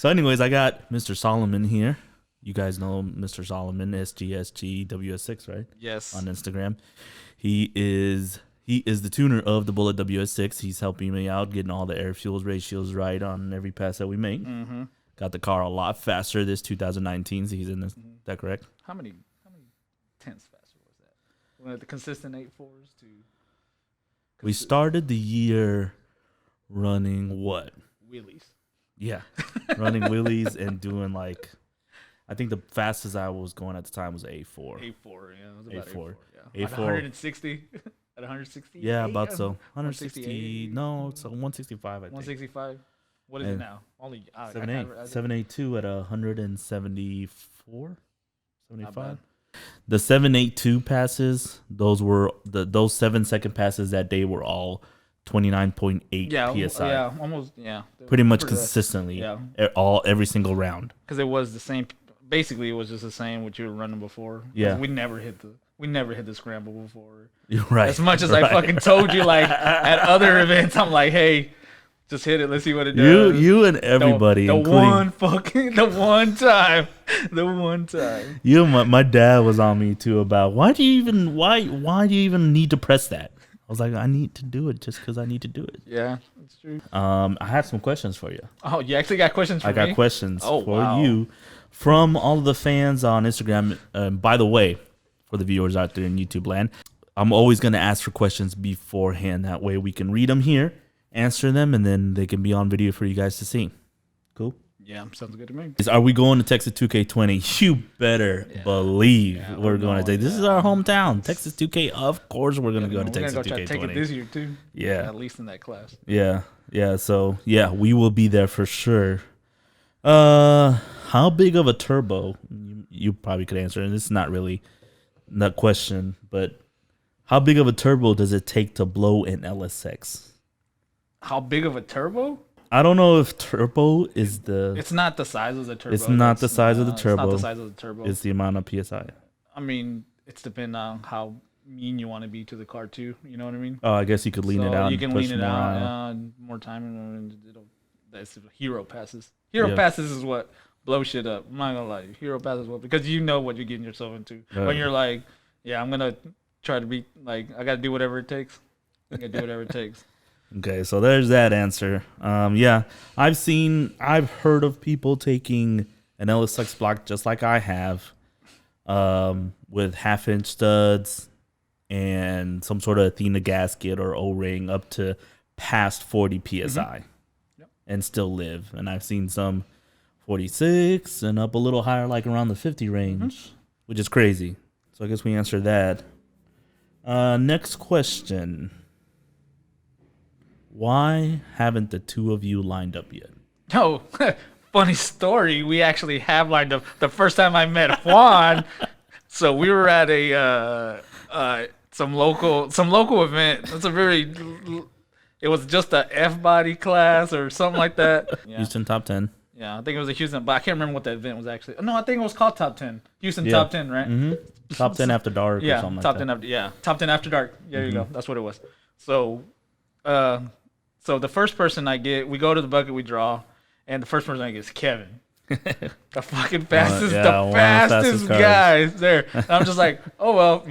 So anyways, I got Mr. Solomon here. You guys know Mr. Solomon, SGSGWS6, right? Yes. On Instagram. He is the tuner of the Bullet WS6. He's helping me out, getting all the air fuels ratios right on every pass that we make. Mm-hmm. Got the car a lot faster this 2019 season. Is that correct? How many tenths faster was that? When the consistent 8.4s to... We started the year running what? Wheelies. Yeah. Running wheelies and doing like... I think the fastest I was going at the time was A4. A4, yeah. It was about A4. Yeah. A4. 160? At 160? Yeah, about so. 160. No, it's 165, I think. 165? What is it now? Only 782 at 174? 75? The 782 passes, those were those 7-second passes that day were all 29.8 PSI. Yeah, almost, yeah. Pretty much consistently. Yeah. Every single round. Because it was the same. Basically, it was just the same what you were running before. Yeah. We never hit the scramble before. You're right. As much as I fucking told you, like at other events, I'm like, hey, just hit it. Let's see what it does. You and everybody, the one time. You and my dad was on me too about why do you even need to press that? I was like, I need to do it just because I need to do it. Yeah, that's true. I have some questions for you. Oh, you actually got questions for me? I got questions for wow. you from all of the fans on Instagram. By the way, for the viewers out there in YouTube land, I'm always going to ask for questions beforehand. That way we can read them here, answer them, and then they can be on video for you guys to see. Cool? Yeah, sounds good to me. Are we going to Texas 2K20? You better believe we're going to. This is our hometown, Texas 2K. Of course, we're going to go to Texas 2K20. Try to take it this year too. Yeah, at least in that class. Yeah. So we will be there for sure. How big of a turbo? You probably could answer, and it's not really that question, but how big of a turbo does it take to blow an LSX? How big of a turbo? I don't know if turbo is the... It's not the size of the turbo. It's not the size of the turbo. It's not the size of the turbo. It's the amount of PSI. I mean, it's depending on how mean you want to be to the car, too. You know what I mean? Oh, I guess you could lean it out. You can lean it out more time. And that's hero passes. Hero passes is what blows shit up. I'm not going to lie. Hero passes what... Because you know what you're getting yourself into. Right. When you're like, yeah, I'm going to try to be... Like, I got to do whatever it takes. I got to do whatever it takes. Okay, so there's that answer. Yeah, I've heard of people taking an LSX block just like I have, with 1/2-inch studs and some sort of Athena gasket or O-ring up to past 40 PSI and still live. And I've seen some 46 and up a little higher, like around the 50 range, which is crazy. So I guess we answered that. Next question. Why haven't the two of you lined up yet? Oh, funny story. We actually have lined up. The first time I met Juan, so we were at a some local event. It was just a F body class or something like that. Yeah. Houston Top 10. Yeah, I think it was a Houston, but I can't remember what that event was actually. No, I think it was called Top 10. Houston Top 10, right? Mm-hmm. Top 10 After Dark or something like that. Top 10 After Dark. There you go. That's what it was. So, so the first person I get, we go to the bucket, we draw, and the first person I get is Kevin. The fucking fastest, fastest guys there. And I'm just like, oh well,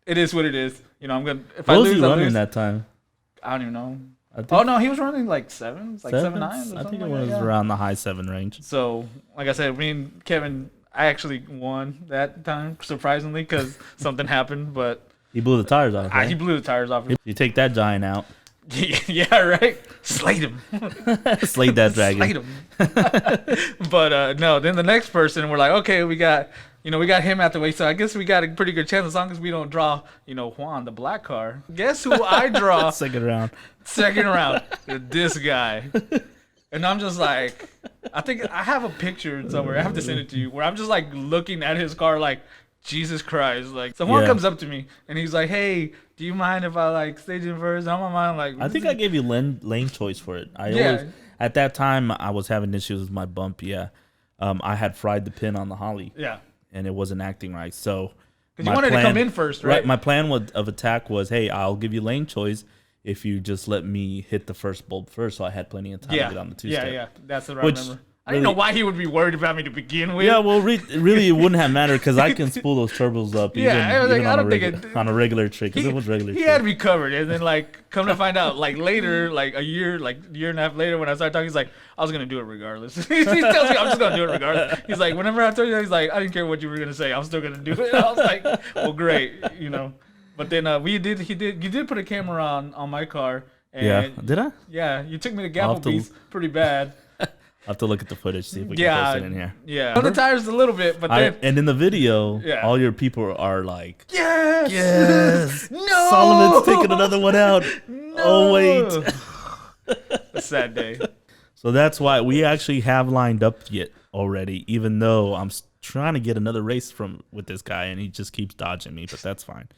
it is what it is. I'm gonna. If I lose, what was he running that time? I don't even know. Oh no, he was running like 7s, like 7.9s. I think it was around the high 7 range. So, like I said, me and Kevin, I actually won that time, surprisingly, because something happened, but he blew the tires off. Right? He blew the tires off. You take that giant out. Yeah, right. Slate him. Slate that dragon. Slate him. But no, then the next person, we're like, okay, we got him out the way, so I guess we got a pretty good chance as long as we don't draw, Juan, the black car. Guess who I draw? Second round. This guy. And I'm just like, I think I have a picture somewhere. I have to send it to you, where I'm just like looking at his car like, Jesus Christ. Like, someone comes up to me and he's like, hey, do you mind if I like stage in first? I'm on mine like, I think I gave you lane choice for it. At that time I was having issues with my bump. I had fried the pin on the Holly. And it wasn't acting right. So because you wanted to come in first, right? My plan of attack was, hey, I'll give you lane choice if you just let me hit the first bulb first. So I had plenty of time to get on the two-step. Yeah, that's what I remember. I didn't know why he would be worried about me to begin with. Yeah, well, really, it wouldn't have mattered because I can spool those turbos up. Yeah, even I don't think it on a regular trick. Because it was regular. He had me covered, and then like come to find out, like later, like a year and a half later, when I started talking, he's like, I was gonna do it regardless. He tells me I'm just gonna do it regardless. He's like, whenever I told you that, he's like, I didn't care what you were gonna say, I'm still gonna do it. I was like, well, great, you know. But then you did put a camera on my car. And yeah, did I? Yeah, you took me to Gapplebee's pretty bad. I'll have to look at the footage, see if we can post it in here. Yeah, on the tires a little bit, but then and in the video, all your people are like, yes, no, Solomon's taking another one out. No. Oh wait, a sad day. So that's why we actually have lined up yet already, even though I'm trying to get another race with this guy, and he just keeps dodging me. But that's fine.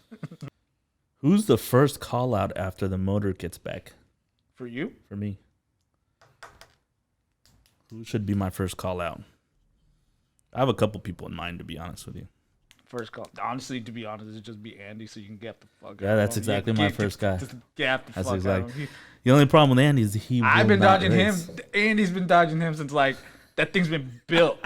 Who's the first call out after the motor gets back? For you? For me. Who should be my first call out? I have a couple people in mind, to be honest with you. First call. Honestly, to be honest, it'd just be Andy, so you can get the fuck out. Yeah, that's exactly my first guy. Just get the fuck out. The only problem with Andy is I've been dodging him. Andy's been dodging him since like that thing's been built.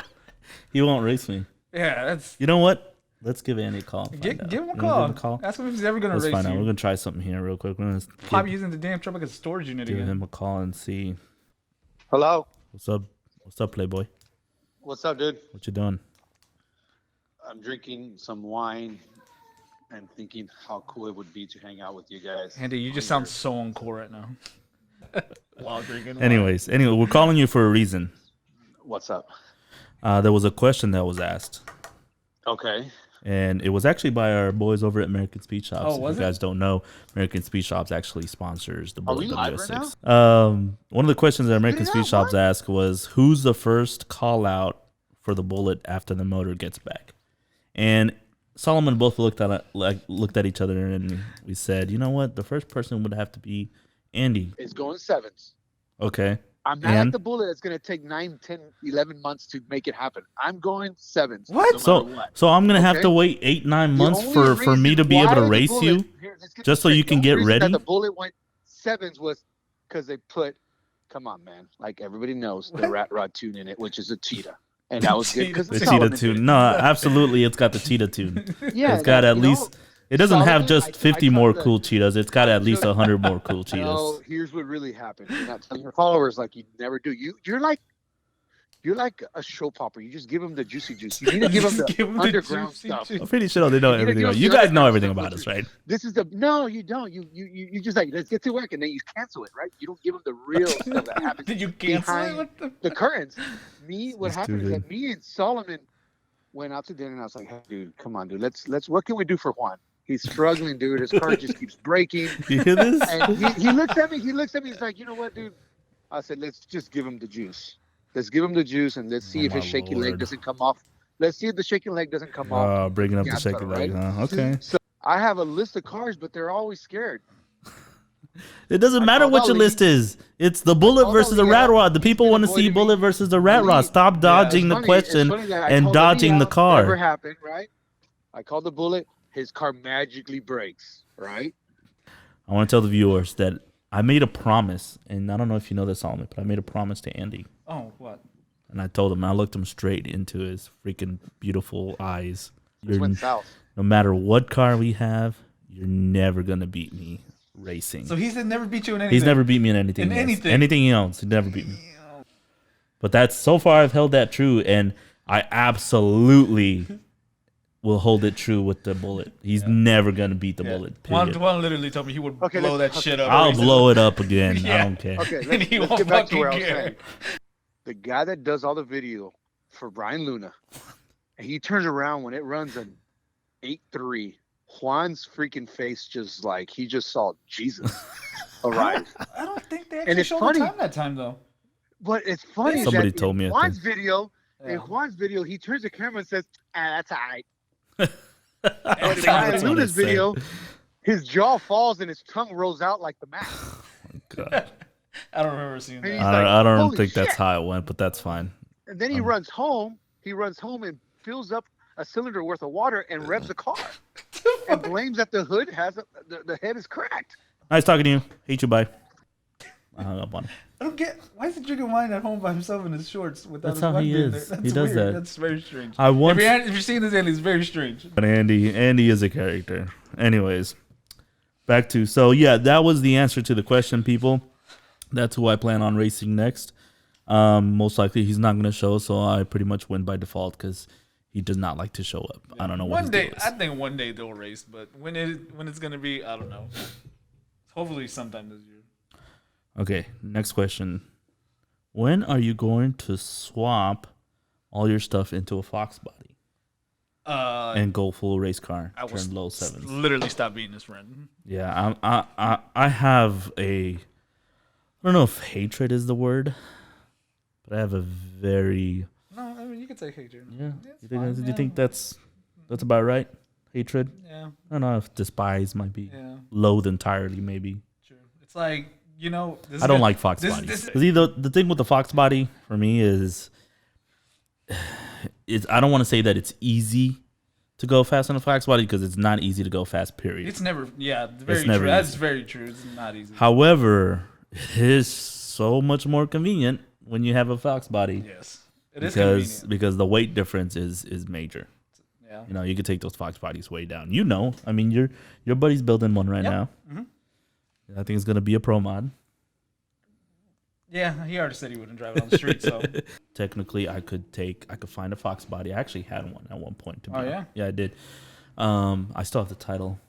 He won't race me. Yeah, that's. You know what? Let's give Andy a call. Give him a call. Ask him if he's ever gonna race you. Let's find out. We're gonna try something here real quick. We're gonna probably using the damn truck like a storage unit again. Give him a call and see. Hello. What's up? What's up, Playboy? What's up, dude? What you doing? I'm drinking some wine and thinking how cool it would be to hang out with you guys. Andy, you just sound so uncool right now. While drinking wine. Anyway, we're calling you for a reason. What's up? There was a question that was asked. Okay. And it was actually by our boys over at American Speed Shops. Oh, if you guys don't know, American Speed Shops actually sponsors the Bullet WS6. Right, one of the questions that American Speed Shops asked was, who's the first call out for the Bullet after the motor gets back? And Solomon both looked at each other, and we said, you know what? The first person would have to be Andy. It's going sevens. Okay. I'm not at the Bullet. It's going to take 9, 10, 11 months to make it happen. I'm going sevens. What? So I'm going to have to wait 8, 9 months for me to be able to race you, just so you can get ready? The Bullet went sevens was because they put, come on, man, like everybody knows, the Rat Rod tune in it, which is a cheetah. And that was good because the cheetah tune. No, absolutely, it's got the cheetah tune. Yeah, it's got at least. It doesn't have just 50 more cool cheetahs. It's got at least 100 more cool cheetahs. No, here's what really happened. You're not telling your followers like you never do. You're like a show popper. You just give them the juicy juice. You need to give them the underground stuff. I'm pretty sure they know everything. You guys know everything about us, right? This is no, you don't. You just like, let's get to work, and then you cancel it, right? You don't give them the real stuff that happens. Did you cancel it? The curtains. What happened is that me and Solomon went out to dinner, and I was like, hey, dude, come on, dude. Let's. What can we do for Juan? He's struggling, dude. His car just keeps breaking. You hear this? And he looks at me. He's like, you know what, dude? I said, let's just give him the juice. Let's give him the juice, and let's see if his shaky leg doesn't come off. Let's see if the shaky leg doesn't come off. Bringing up the shaky leg, huh? Okay. So I have a list of cars, but they're always scared. It doesn't matter what your list is. It's the Bullet versus the Rat Rod. The people want to see Bullet versus the Rat Rod. Stop dodging the question and dodging the car. Never happened, right? I called the Bullet. His car magically breaks, right? I want to tell the viewers that I made a promise, and I don't know if you know this, Solomon, but I made a promise to Andy. Oh, what? And I told him, I looked him straight into his freaking beautiful eyes. Went south. No matter what car we have, you're never going to beat me racing. So he's never beat you in anything? He's never beat me in anything. Anything he owns, he never beat me. But that's, so far I've held that true, and I absolutely will hold it true with the Bullet. He's never going to beat the Bullet. Juan literally told me he would blow that shit up. I'll blow it up again. I don't care. Okay, let's get back to where I was saying. The guy that does all the video for Brian Luna, he turns around when it runs an 8.3. Juan's freaking face just like he just saw Jesus arrive. I don't think they actually showed the time that time though. But it's funny. Somebody told me. In Juan's video, he turns the camera and says, "That's all right." But in Brian Luna's video, his jaw falls and his tongue rolls out like the mask. Oh my God. I don't remember seeing that. I don't think that's how it went, but that's fine. And then he runs home. He runs home and fills up a cylinder worth of water and revs the car. And blames that the hood has the head is cracked. Nice talking to you. Hate you. Bye. I hung up on him. I don't get why is he drinking wine at home by himself in his shorts without That's his how wife he being is. there. He does weird. that. That's very strange. If you're seeing this, Andy, it's very strange. But Andy is a character. Anyways, back to that was the answer to the question, people. That's who I plan on racing next. Most likely he's not going to show, so I pretty much win by default because he does not like to show up. I don't know what his deal is. I think one day they'll race, but when it's going to be, I don't know. Hopefully sometime this year. Okay, next question. When are you going to swap all your stuff into a Fox body? And go full race car, turn low sevens. Literally stop being his friend. Yeah, I have I don't know if hatred is the word, but I have a very... No, I mean, you could say hatred. Yeah. Do you think that's about right? Hatred? Yeah. I don't know if despise might be. Yeah. Loathe entirely, maybe. True. It's like, I don't like Fox bodies. The thing with the Fox body for me is I don't want to say that it's easy to go fast on a Fox body because it's not easy to go fast, period. It's never, very true. That's very true. It's not easy. However, it is so much more convenient when you have a Fox body. Yes. It is convenient. Because the weight difference is major. Yeah. You could take those Fox bodies way down. I mean, your buddy's building one right now. Mm-hmm. I think it's gonna be a pro mod. Yeah, he already said he wouldn't drive it on the street. So technically, I could find a Fox body. I actually had one at one point. Yeah, I did. I still have the title.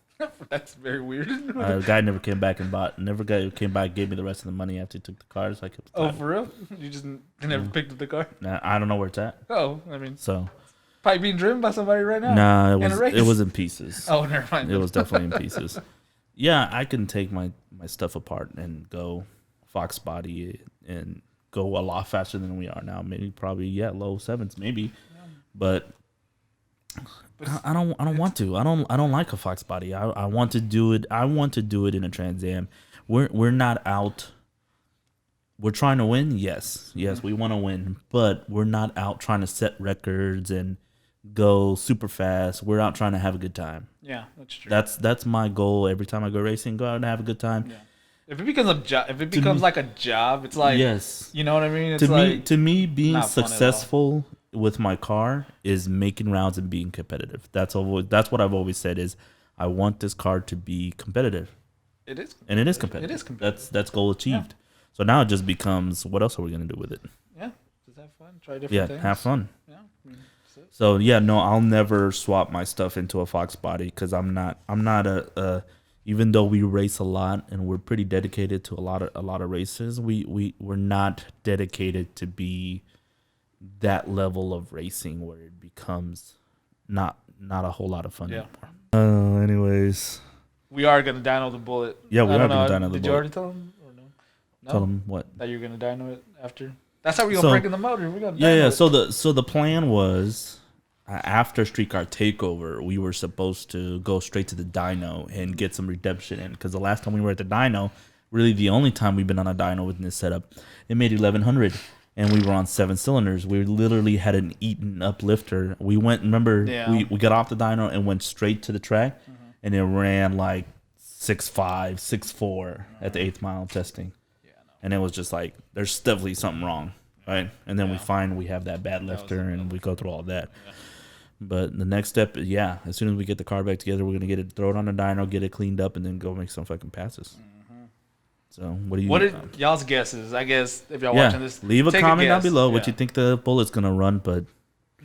That's very weird. The guy never came back and gave me the rest of the money after he took the car. So I kept the title. Oh, for real? You just never picked up the car? Nah, I don't know where it's at. Oh, I mean, so probably being driven by somebody right now. Nah, it was in pieces. Oh, never mind. It was definitely in pieces. Yeah, I can take my stuff apart and go Fox body and go a lot faster than we are now. Maybe probably low sevens maybe, but I don't want to. I don't like a Fox body. I want to do it. I want to do it in a Trans Am. We're not out. We're trying to win. Yes, we want to win, but we're not out trying to set records and go super fast. We're out trying to have a good time. Yeah, that's true. That's my goal every time I go racing. Go out and have a good time. Yeah. If it becomes a job, like a job, it's like, yes, you know what I mean. It's to me, being successful with my car is making rounds and being competitive. That's what I've always said is I want this car to be competitive. It is, and it is competitive. It is competitive. That's goal achieved. Yeah. So now it just becomes what else are we gonna do with it? Yeah, just have fun, try different things. Have fun. Yeah. I mean, so no, I'll never swap my stuff into a Fox body because I'm not a even though we race a lot and we're pretty dedicated to a lot of races, we're not dedicated to be that level of racing where it becomes not a whole lot of fun anymore. Anyways, we are gonna dyno the Bullet. Yeah, we are gonna dyno the Bullet. Did you already tell him or no? Tell him what? That you're gonna dyno it after. That's how we're gonna break in the motor. We're gonna dyno it. So the plan was. After Streetcar Takeover, we were supposed to go straight to the dyno and get some redemption in because the last time we were at the dyno, really the only time we've been on a dyno with this setup, it made 1100 and we were on 7 cylinders. We literally had an Eaton uplifter. We went, we got off the dyno and went straight to the track and it ran like 6.5, 6.4 at the 8th mile testing. And it was just like, there's definitely something wrong, right? And then we find we have that bad lifter and we go through all that. Yeah. But the next step, as soon as we get the car back together, we're gonna throw it on the dyno, get it cleaned up, and then go make some fucking passes. So, what are y'all's guesses? I guess if y'all watching this, leave a comment down below what you think the Bullet's gonna run. But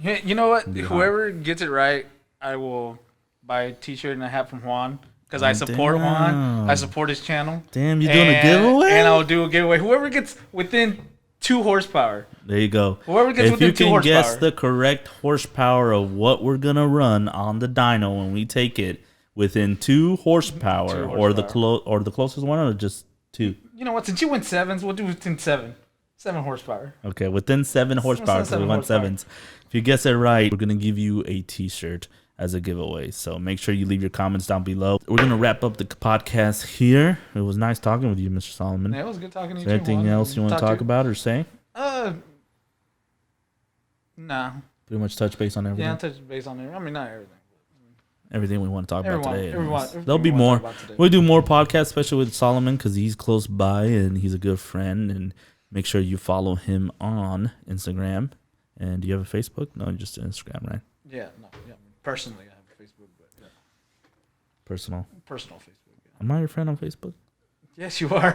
you know what? Whoever gets it right, I will buy a T-shirt and a hat from Juan because I support Juan. I support his channel. Damn, you doing a giveaway? And I'll do a giveaway. Whoever gets within 2 horsepower. There you go. Whoever gets within 2 horsepower. If you can guess the correct horsepower of what we're going to run on the dyno when we take it within 2 horsepower, or the closest one or just 2. You know what? Since you went 7s, we'll do within 7. 7 horsepower. Okay, within 7 horsepower because we went 7s. If you guess it right, we're going to give you a T-shirt as a giveaway. So make sure you leave your comments down below. We're going to wrap up the podcast here. It was nice talking with you, Mr. Solomon. Yeah, it was good talking to you. Anything else you want to talk about or say? Nah. Pretty much touch base on everything. Yeah, touch base on everything. I mean, not everything. Everything we want to talk about today. There'll be more. We'll do more podcasts, especially with Solomon, because he's close by and he's a good friend and Make sure you follow him on Instagram. And do you have a Facebook? No, just Instagram, right? Yeah, no, yeah. Personally, I have a Facebook, but yeah. Personal Facebook. Yeah. Am I your friend on Facebook? Yes, you are.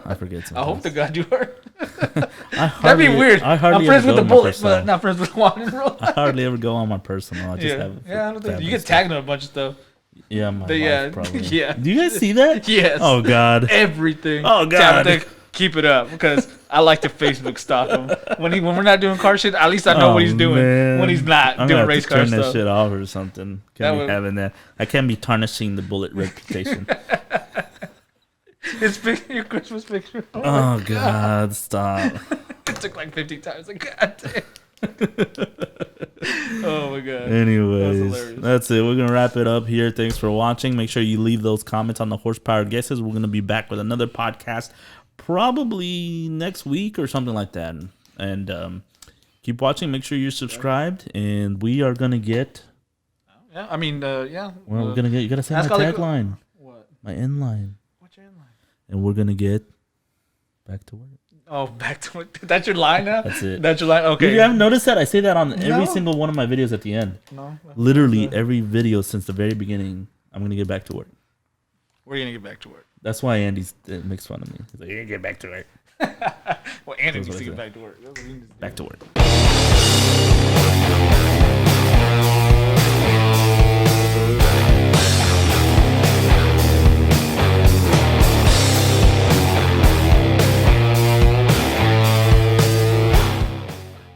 I forget sometimes. I hope to God you are. That'd be weird. I'm friends with the bullet, but not friends with one and roll. I hardly ever go on my personal. I just have I don't think you get tagged in a bunch of stuff. Yeah, my wife probably. Yeah. Do you guys see that? Yes. Oh God. Everything. Oh God. Keep it up because I like to Facebook stalk him. When we're not doing car shit, at least I know what he's doing. Man. When he's not I'm doing race car turn stuff. that shit off or something. Can't be having that. I can't be tarnishing the bullet reputation. Your Christmas picture. Oh God, stop. It took like 50 times. Like, God damn. Oh my God. Anyways, that's it. We're gonna wrap it up here. Thanks for watching. Make sure you leave those comments on the horsepower guesses. We're gonna be back with another podcast probably next week or something like that. And keep watching. Make sure you're subscribed. And we are gonna get. Yeah, I mean, yeah. Well, we're gonna get. You gotta say my tagline. What? My end line. What's your end line? And we're gonna get back to work. Oh, back to work. That's your line now? That's it. That's your line? Okay. You haven't noticed that? I say that on every single one of my videos at the end. No. Literally every video since the very beginning, I'm going to get back to work. We're going to get back to work. That's why Andy makes fun of me. He's like, you get back to work. Well, Andy needs to get back to work. Back to work.